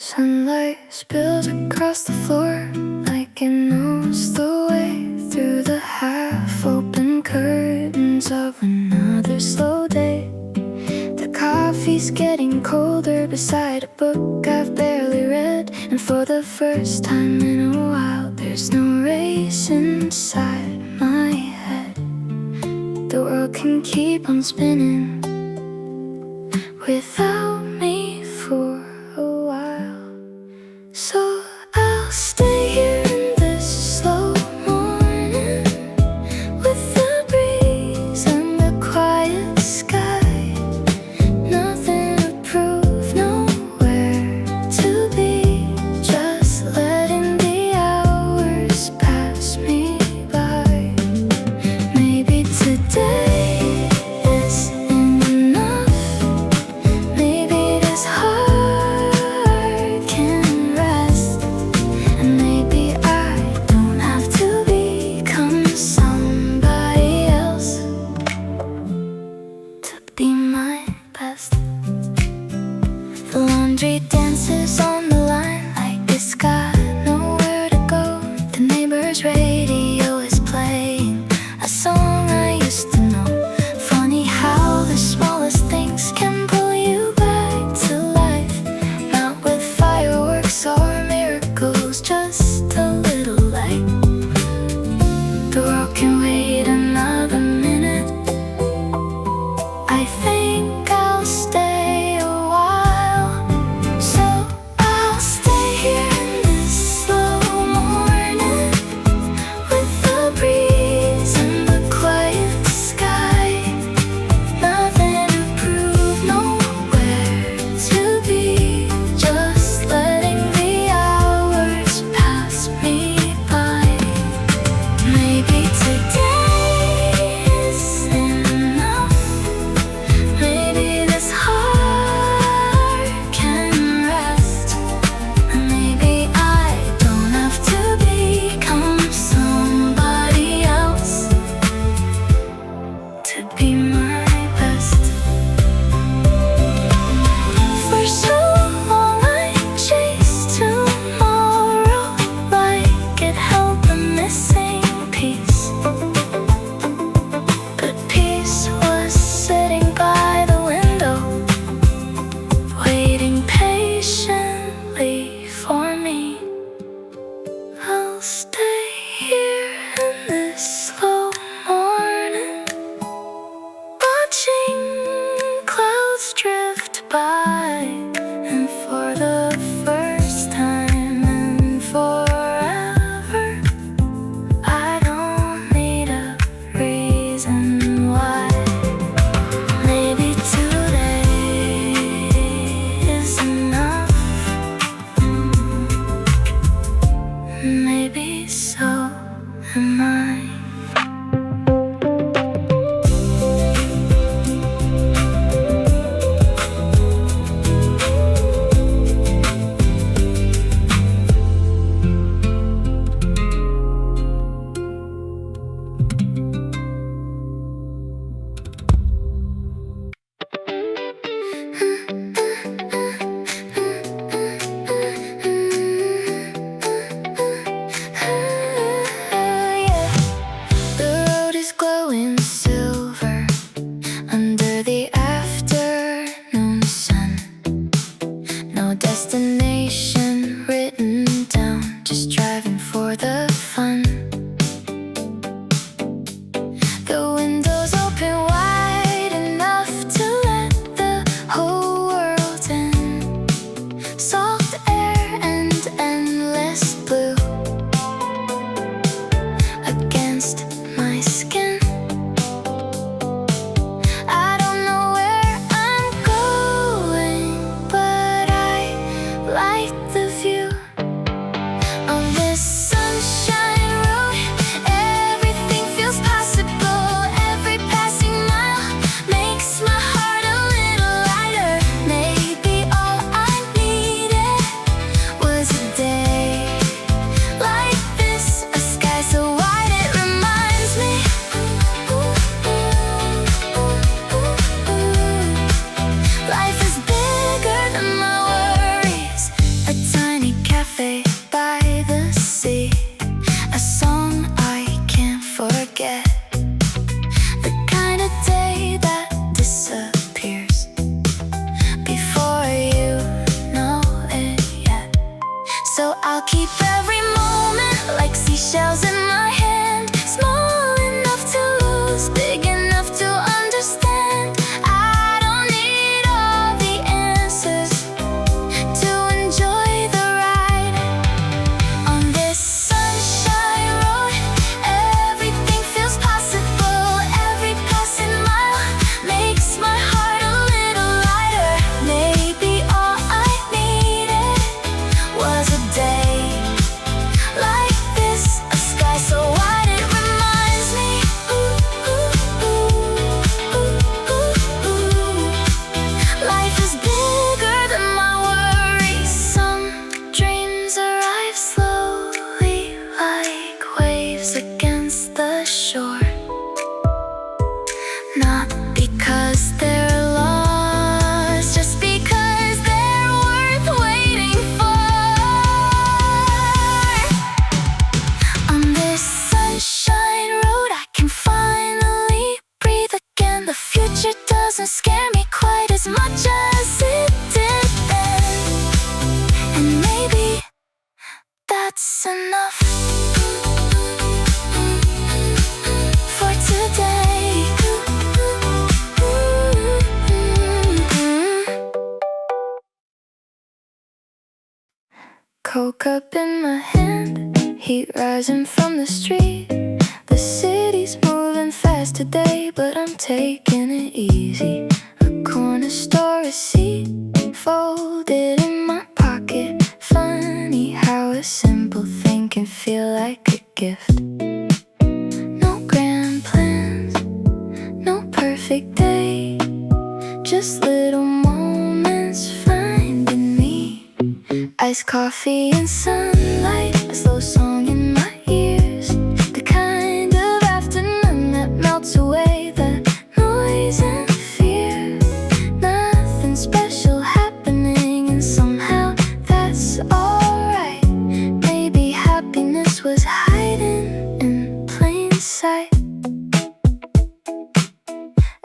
Sunlight spills across the floor like it knows the way through the half-open curtains of another slow day. The coffee's getting colder beside a book I've barely read, and for the first time in a while there's no race inside my head. The world can keep on spinning without me for a while. So I'll stay here in this slow morning with the breeze and the quiet sky. Nothing to prove, nowhere to be, just letting the hours pass me by. Maybe today isn't enough. Maybe this heart can rest, and maybe I don't have to become somebody else to be my best. The laundry dances on the line like it's got nowhere to go. The neighbor's radio is playing a song I used to know. Funny how the smallest things can pull you back to life. Not with fireworks or miracles, just a little light. The world can wait another minute. I think I'll stay a while. So I'll stay here in this slow morning with the breeze and the quiet sky. Nothing to prove, nowhere to be, just letting the hours pass me by. Maybe today isn't enough. Maybe this heart can rest, and maybe I don't have to become somebody else to be my best. For so long I chased tomorrow like it held the missing piece, but peace was sitting by the window, waiting patiently for me. I'll stay here in this slow morning, watching clouds drift by, and for the first time in forever, I don't need a reason why. Maybe today is enough. Maybe so am I. The road is glowing silver under the afternoon sun. No destination written down, just driving for the fun. The windows open wide enough to let the whole world in. Soft air and endless blue against my skin. I don't know where I'm going, but I like the I'll keep every moment like seashells in my hand, small enough to lose, big enough to understand. I don't need all the answers to enjoy the ride. On this sunshine road, everything feels possible. Every passing mile makes my heart a little lighter. Maybe all I needed was a day like this, a sky so wide it reminds me, life is bigger than my worries. Some dreams arrive slowly like waves against the shore, not because they're lost, just because they're worth waiting for. On this sunshine road, I can finally breathe again. The future doesn't scare me quite as much as it did then, and maybe that's enough for today. Coke up in my hand, heat rising from the street. The city's moving fast today, but I'm taking it easy. A corner store receipt folded in my pocket. Funny how a simple thing can feel like a gift. No grand plans, no perfect day, just little moments finding me. Iced coffee and sunlight, a slow song in my ears. The kind of afternoon that melts away the noise and fear. Nothing special happening, and somehow that's alright. Maybe happiness was hiding in plain sight.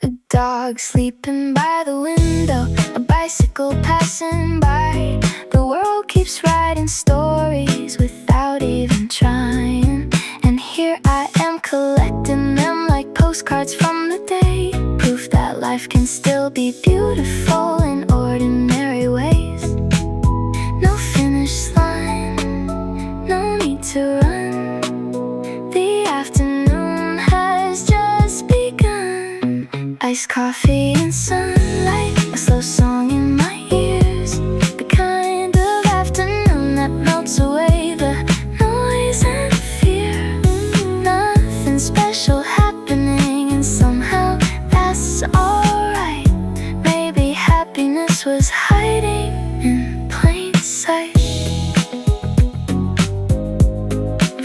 A dog sleeping by the window, a bicycle passing by. The world keeps writing stories without even trying, and here I am collecting them like postcards from the day. Proof that life can still be beautiful in ordinary ways. No finish line, no need to run. The afternoon has just begun. Iced coffee and sunlight, a slow song in my ears. The kind of afternoon that melts away the noise and fear. Nothing special happening, and somehow that's alright. Maybe happiness was hiding in plain sight.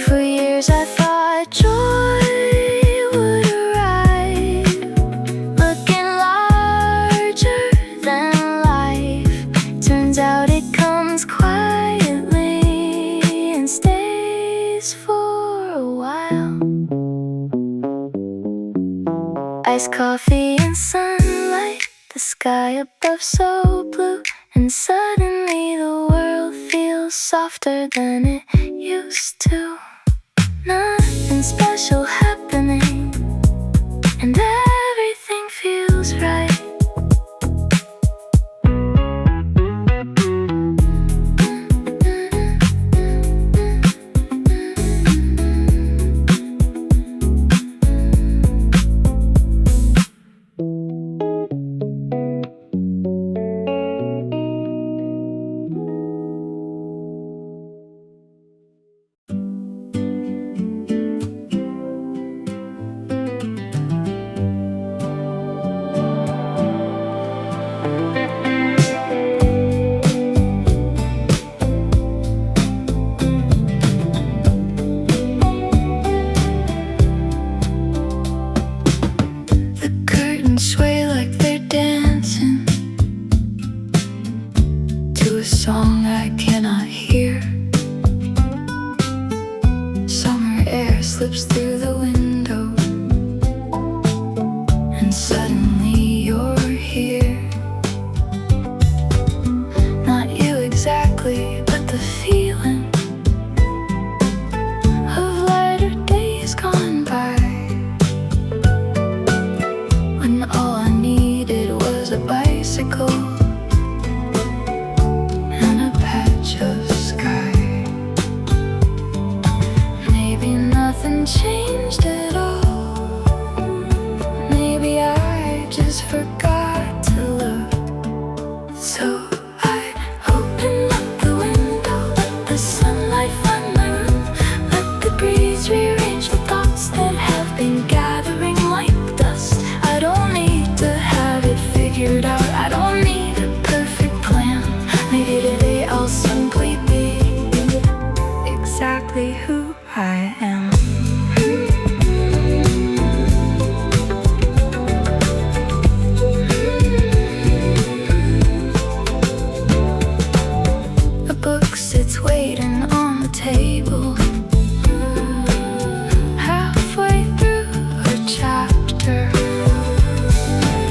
For years I thought joy would arrive, looking larger than life. Turns out it comes quietly and stays for a while. Iced coffee and sunlight, the sky above so blue, and suddenly the world feels softer than it used to. Nothing special happening, and everything feels right. Sway like they're dancing to a song I cannot hear. Summer air slips through the window, and suddenly you're here. Not you exactly, but the feeling I'll simply be exactly who I am. A book sits waiting on the table, halfway through a chapter.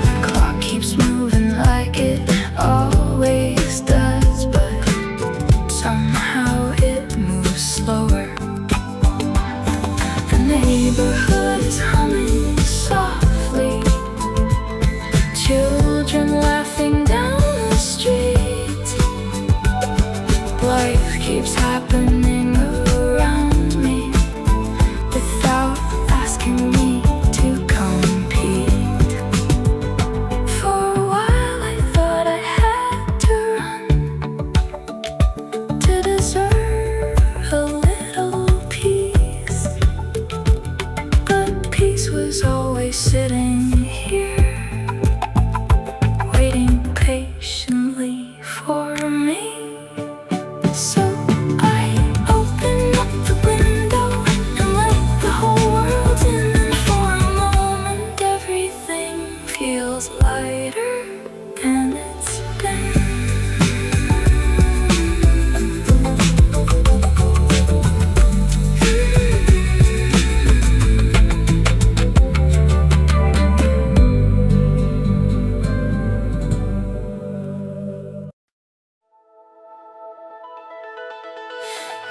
The clock keeps moving like it always does, but somehow it moves slower. The neighborhood is humming softly, children laughing down the street. Life keeps happening around me without asking me to compete. For a while I thought I had to run to deserve a little peace, but peace was always sitting here, waiting patiently for me. So I open up the window and let the whole world in, and for a moment everything feels lighter than it's been.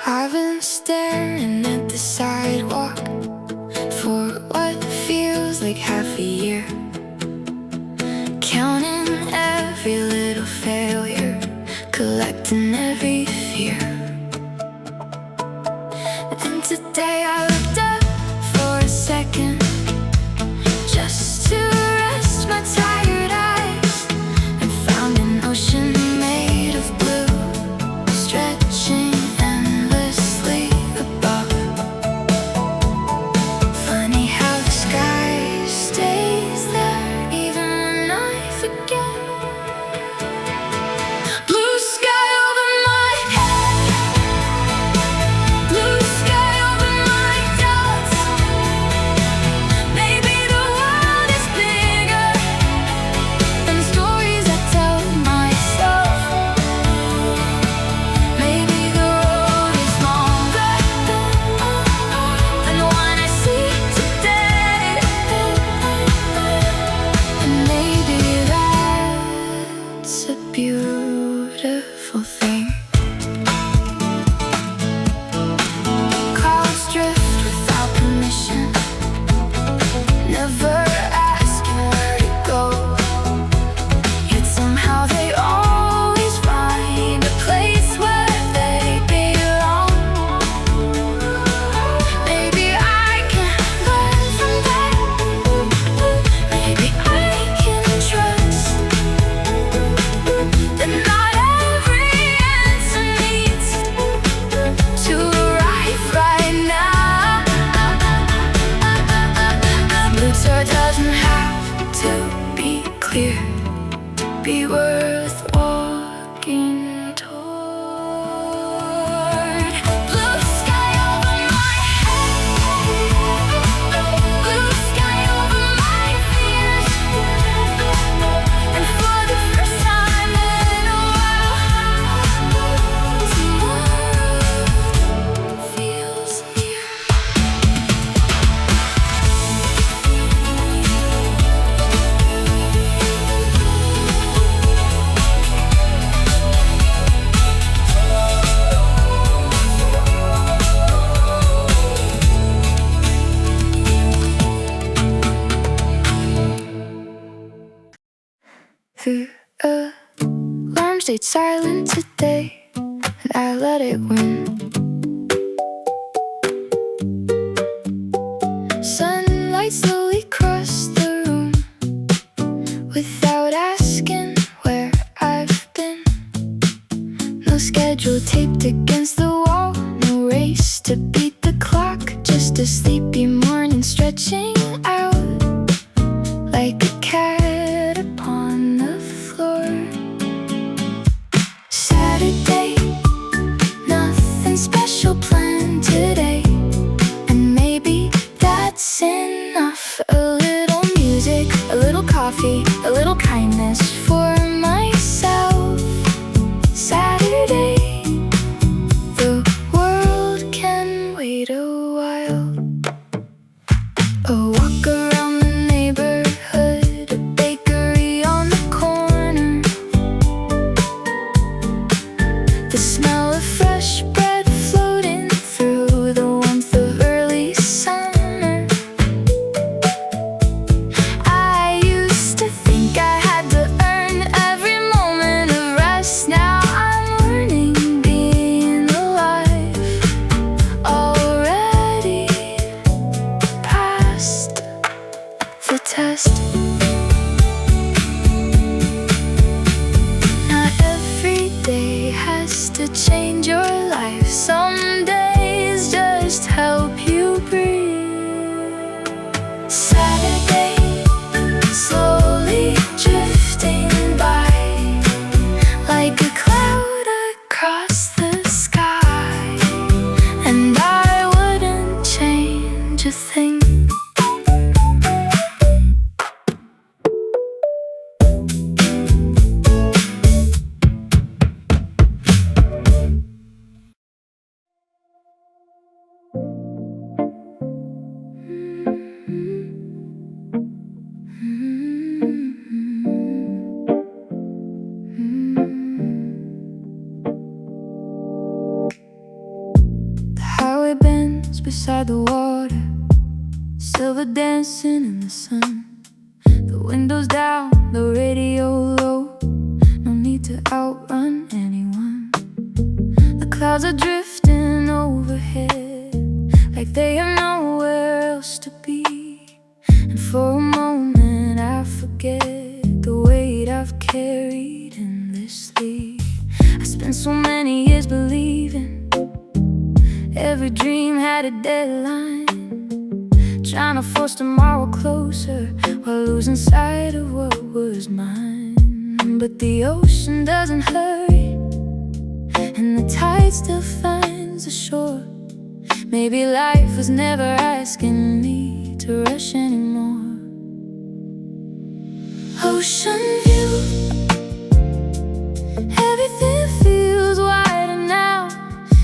I've been staring at the sidewalk for what feels like half a year, counting every little failure, collecting every fear. And today I looked up for a second, just to rest my tired eyes, and found an ocean made of blue, stretching endlessly above. Funny how the sky stays there even when I forget. Blue sky over my head, blue sky over my doubts. Maybe the world is bigger than stories I tell myself. Maybe the road is longer than the one I see today, and maybe that's a beautiful thing. Clouds drift without permission, never asking where to go, yet somehow they always find a place where they belong. Maybe I can learn from that. Maybe I can trust that not every answer needs to arrive right now. The answer doesn't have to be clear, be worth walking toward. Blue sky over my head, blue sky over my fears, and for the first time in a while, tomorrow feels near. Through alarm stayed silent today, and I let it win. Sunlight slowly crossed the room without asking where I've been. No schedule taped against the wall, no race to beat the clock, just a sleepy morning stretching out like a cat upon the floor. Saturday The smell of fresh bread floating through the warmth of early summer. I used to think I had to earn every moment of rest. Now I'm learning being alive, already past the test. Not every day has to change your life. Some days just help you breathe. Saturday, slowly drifting by, like a cloud across the sky, and I wouldn't change a thing. The highway bends beside the water, silver dancing in the sun. The windows down, the radio low, no need to outrun anyone. The clouds are drifting overhead, like they have nowhere else to be. And for a moment I forget the weight I've carried endlessly. I spent so many years believing every dream had a deadline, trying to force tomorrow closer while losing sight of what was mine. But the ocean doesn't hurry, and the tide still finds the shore. Maybe life was never asking me to rush anymore. Ocean view, everything feels wider now.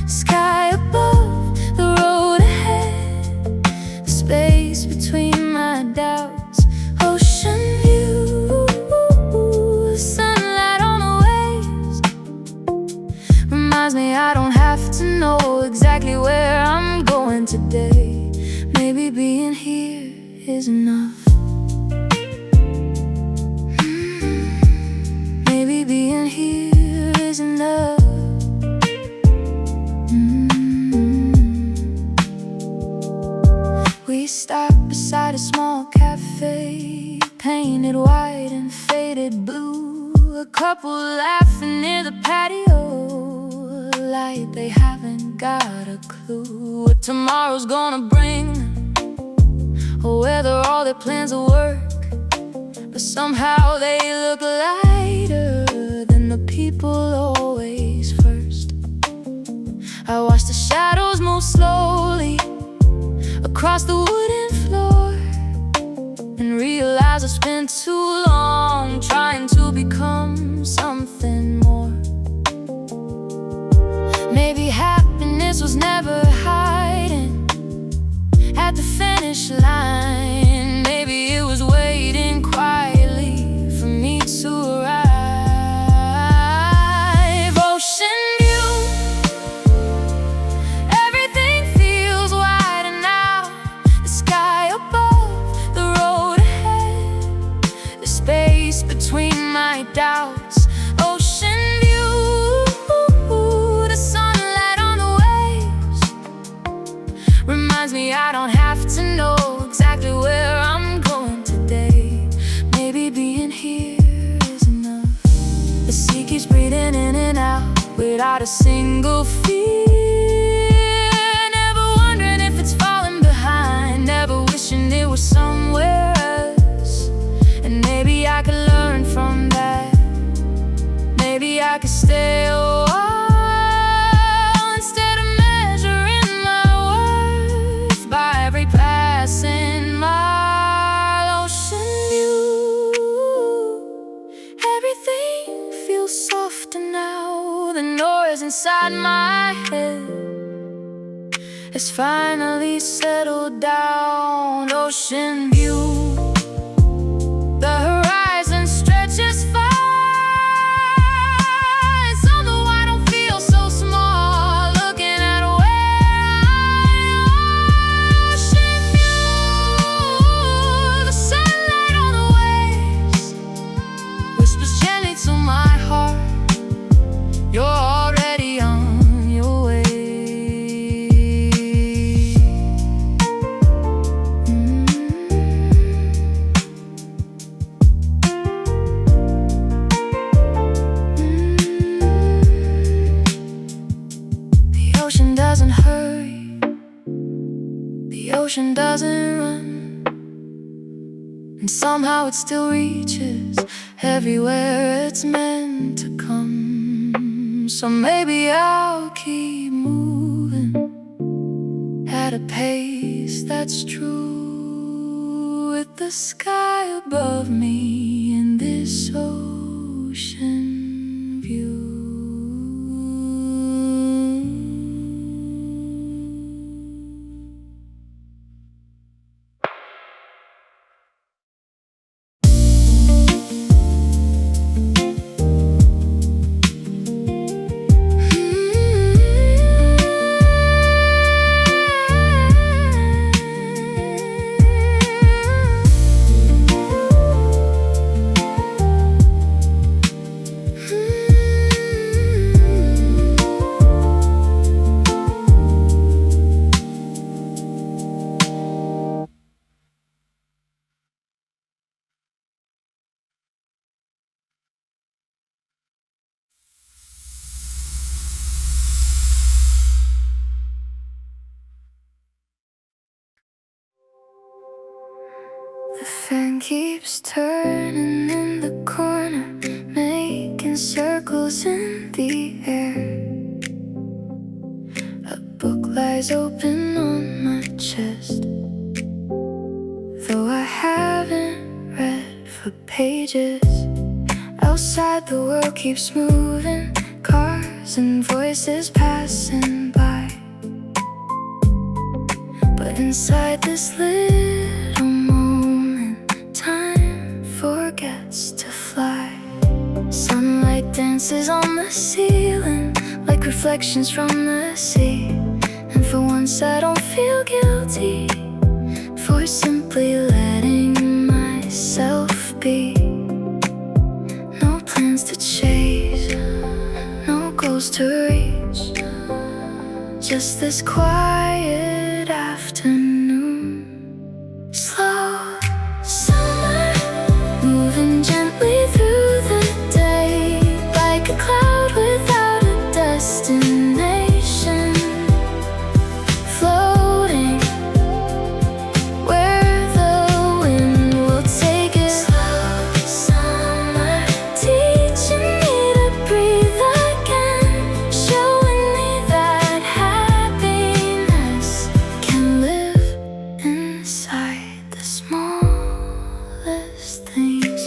Sky above, the road ahead, the space between my doubts. Ocean view, the sunlight on the waves reminds me I don't have to know exactly where I'm going today. Maybe being here is enough. Maybe being here is enough. We stopped beside a small cafe, painted white and faded blue. A couple laughing near the patio, like they haven't got a clue what tomorrow's gonna bring them, or whether all their plans will work. But somehow they look lighter than the people always first. I watch the shadows move slowly across the wooden floor, and realize I spent too long trying to become something more. Maybe happiness was never hiding at the finish line. Maybe it was waiting quietly for me to arrive. Ocean view, everything feels wider now. The sky above, the road ahead, the space between my doubts. Ocean view, the sunlight on the waves reminds me I don't have to know exactly where I'm going today. Maybe being here is enough. The sea keeps breathing in and out without a single fear. Never wondering if it's falling behind, never wishing it was somewhere else. And maybe I could learn from that. Maybe I could stay a while instead of measuring my worth by every passing mile. Ocean view, everything feels softer now. The noise inside my head has finally settled down. Ocean view, the horizon stretches far, and although I don't feel so ocean doesn't hurry, the ocean doesn't run, and somehow it still reaches everywhere it's meant to come. So maybe I'll keep moving at a pace that's true, with the sky above me and this ocean view. The fan keeps turning in the corner, making circles in the air. A book lies open on my chest, though I haven't read for pages. Outside the world keeps moving, cars and voices passing by. But inside this little moment, time forgets to fly. Sunlight dances on the ceiling like reflections from the sea. And for once I don't feel guilty for simply letting myself be. No plans to chase, no goals to reach, just this quiet afternoon. Slow summer, moving gently through the day, like a cloud without a destination, floating where the wind will take it. Slow summer, teaching me to breathe again, showing me that happiness can live inside the smallest things.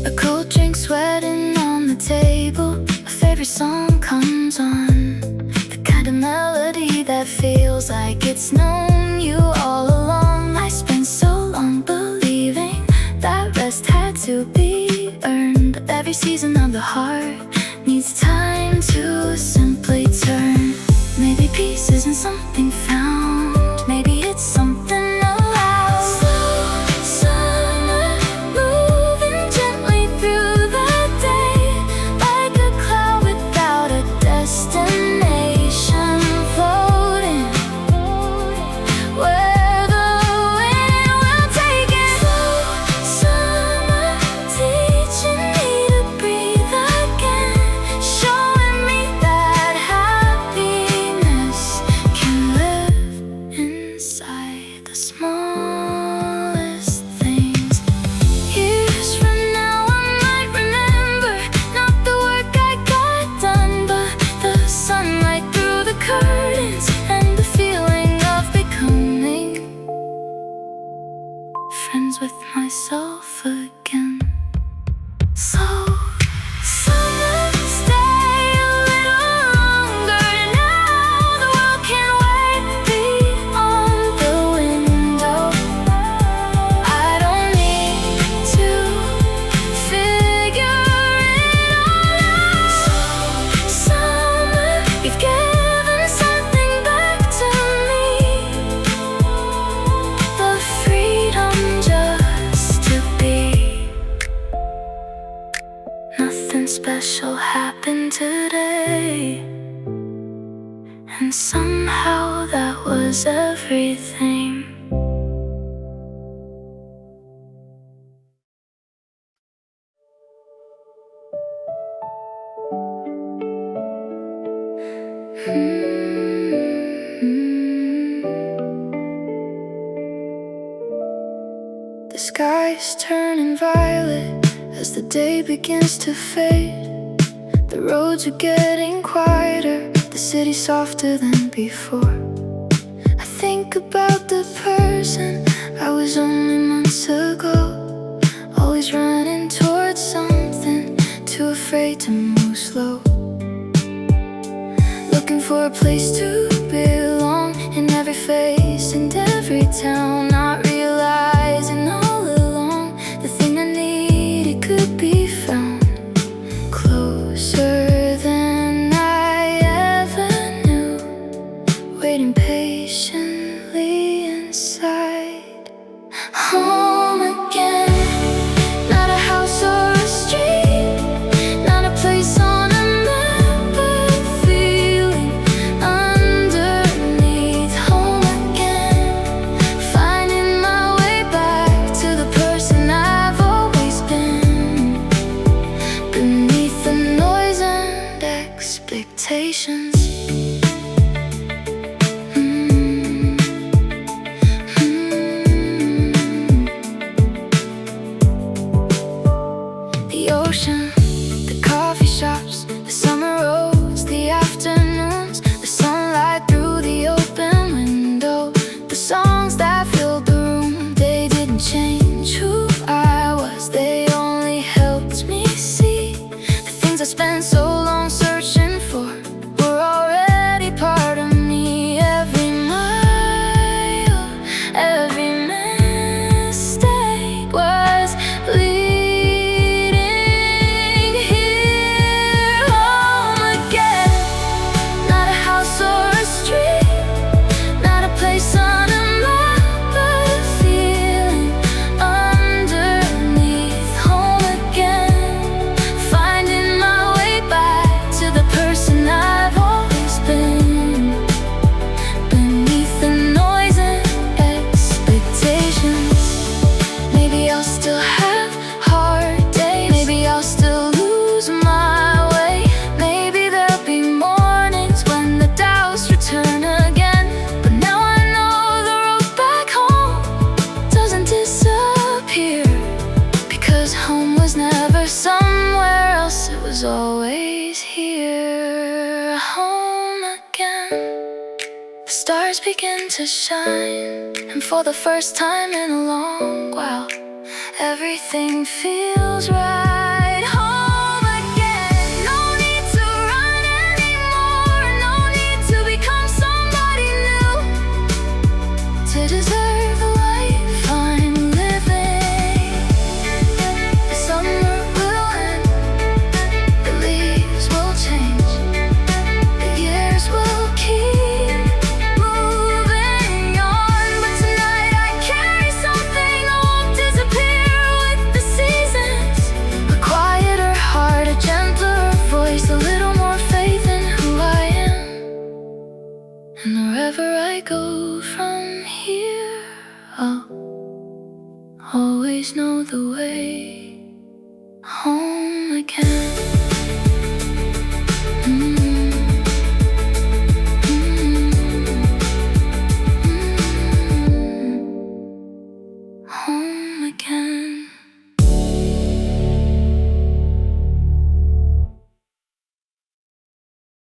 A cold drink sweating on the table, a favorite song comes on, the kind of melody that feels like it's known you all along. I spent so long believing that rest had to be earned, but every season of the heart needs time to simply turn. Maybe peace isn't something found, maybe it's something allowed. Slow summer, moving gently through the day, like a cloud without a destination, floating where the wind will take it. Slow summer, teaching me to breathe again, showing me that happiness can live inside the smallest things. Years from now I might remember not the work I got done, but the sunlight through the curtains and the feeling of becoming friends with myself again. So summer, stay a little longer now. The world can wait beyond the window. I don't need to figure it all out. Summer, you've given something back to me, the freedom just to be. Nothing special happened today, and somehow that was everything. Hmm. skies turning violet as the day begins to fade. The roads are getting quieter, the city softer than before. I think about the person I was only months ago, always running towards something, too afraid to move slow. Looking for a place to belong in every face and every town, not realizing all along the thing I needed could be found closer than I ever knew, waiting patiently inside. Home again, not a house or a street, not a place on a map, but feeling underneath. Home again, finding my way back to the person I've always been, beneath the noise and expectations. The ocean, the coffee shops, the summer roads, the afternoons, the sunlight through the open window, the songs that filled the room. They didn't change who I was, they only helped me see the things I spent so long searching for were already part of me. Every mile, every mistake was leading here. Home again, not a house or a street, not a place on a map, but a feeling underneath. Home again, finding my way back to the person I've always been, beneath the noise and expectations. Maybe I'll still have hard days, maybe I'll still lose my way, maybe there'll be mornings when the doubts return again. But now I know the road back home doesn't disappear, because home was never somewhere else, it was always here. Home again. The stars begin to shine, and for the first time in a long while, everything feels right. Home again. No need to run anymore, no need to become somebody new to deserve the life I'm living. The summer will end, the leaves will change, the years will keep moving on. But tonight I carry something that won't disappear with the seasons. A quieter heart, a gentler voice, a little more faith in who I am. And wherever I go from here, I'll always know the way home.